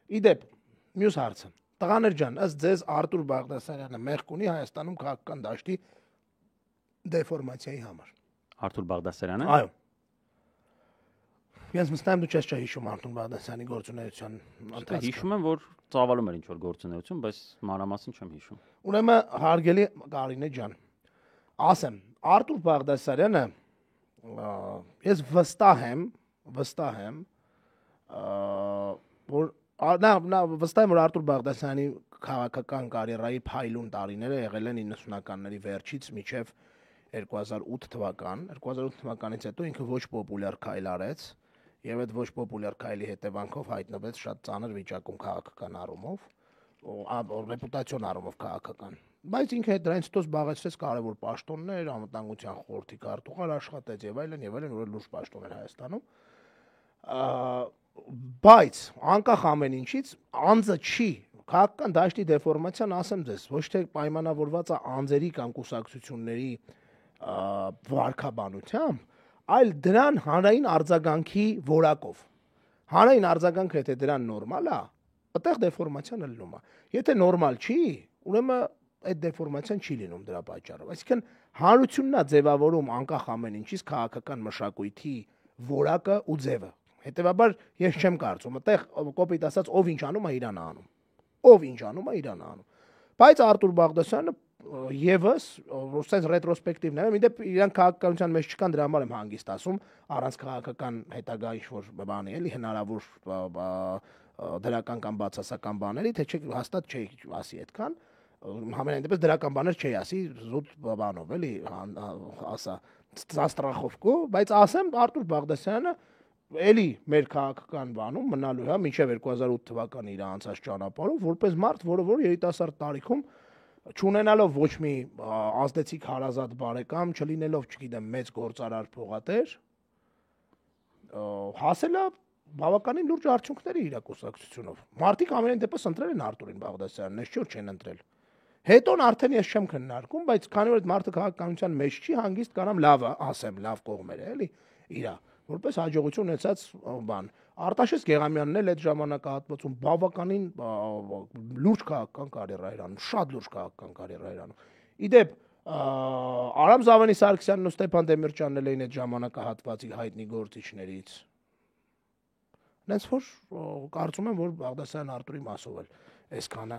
Իդեպ, մյուս հարցը։ Տղաներ ջան, ըստ ձեզ Արտուր Բաղդասարյանը մեղք ունի Հայաստանում քաղաքական դաշտի դեֆորմացիայի համար։ Արտուր Բաղդասարյանը։ Այո։ Ես մստայեմ դու չես հիշում Արտուր Բաղդասարյանի գործունեության ընթացքը։ Հիշում եմ, որ ծավալում էր ինչ-որ գործունեություն, բայց մանրամասն չեմ հիշում։ Ուրեմն հարգելի Կարինե ջան, ասեմ, Արտուր Բաղդասարյանը ես վստահ եմ, որ վստահ եմ, որ Արտուր Բաղդասարյանի քաղաքական կարիերայի փայլուն տարիները եղել են 90-ականների վերջից մինչև 2008 թվական։ 2008 թվականից հետո ինքը ոչ պոպուլյար քայլ արեց եւ այդ ոչ պոպուլյար քայլի հետևանքով հայտնվեց շատ ծանր վիճակում քաղաքական առումով, ռեպուտացիոն առումով քաղաքական։ Բայց ինքը դրանից հետո զբաղեցրեց կարևոր պաշտոններ, անվտանգության խորհրդի քարտուղար աշխատեց եւ այլն, որ լուրջ պաշտոններ Հայաստանում։ Բայց անկախ ամեն ինչից անձը չի քաղաքական դաշտի դեֆորմացիան, ասեմ ձեզ, ոչ թե պայմանավորված է անձերի կամ կուսակցությունների վարքաբանությամբ, այլ դրան հանրային արձագանքի որակով։ Հանրային արձագանքը եթե դրան նորմալ է, այդտեղ դեֆորմացիան ելնում է։ Եթե նորմալ չի, ուրեմն այդ դեֆորմացիան չի լինում դրա պատճառով։ Այսինքն հանրությունն է ձևավորում անկախ ամեն ինչից քաղաքական մշակույթի որակը ու ձևը։ Հետևաբար ես չեմ կարծում, այդտեղ կոպիտ ասած ով ինչ անում է իրան անում։ Ով ինչ անում է իրան անում։ Բայց Արտուր Բաղդասարյանը եւս որսես ռետրոսպեկտիվն է, իդեպ իրան քաղաքականության մեջ չկան, դրա համար եմ հանգիստ ասում, առանց քաղաքական հետագա ինչ-որ բանի էլի հնարավոր դրական կամ բացասական բաների, թե չէ հաստատ չի ասի այդքան, համենայն դեպս դրական բաներ չի ասի, զուտ բանով էլի ասա զաստրախովկո, բայց ասեմ Արտուր Բաղդասարյանը էլի մեր քաղաքական բանում մնալու է մինչև 2008 թվականի իր անցած ճանապարհով որպես մարդ, որ երիտասարդ տարիքում չունենալով ոչ մի ազդեցիկ հարազատ բարեկամ, չլինելով, չգիտեմ, մեծ գործարար փողատեր, հասել է բավականին լուրջ արդյունքների իր կուսակցությունով։ Մարդիկ ամենայն դեպս ընտրել են Արտուրին Բաղդասարյանն, ես չէ՞ չեն ընտրել։ Հետոն արդեն ես չեմ քննարկում, բայց քանի որ այդ մարդը քաղաքականության մեջ չի, հանգիստ կանամ լավը, ասեմ, լավ կողմեր է, էլի, իրա, որպես հաջողություն ունեցած բան։ Արտաշես Գեղամյանն էլ այդ ժամանակահատվածում բավականին լուրջ քաղաքական կարիերա էր անում, շատ լուրջ քաղաքական կարիերա էր անում։ Իդեպ Արամ Զավենի Սարգսյանն ու Ստեփան Դեմիրճյանն էլ էին այդ ժամանակահատվածի հայտնի գործիչներից։ Հենց որ կարծում եմ, որ Բաղդասարյան Արտուրի մասով էլ այսքանը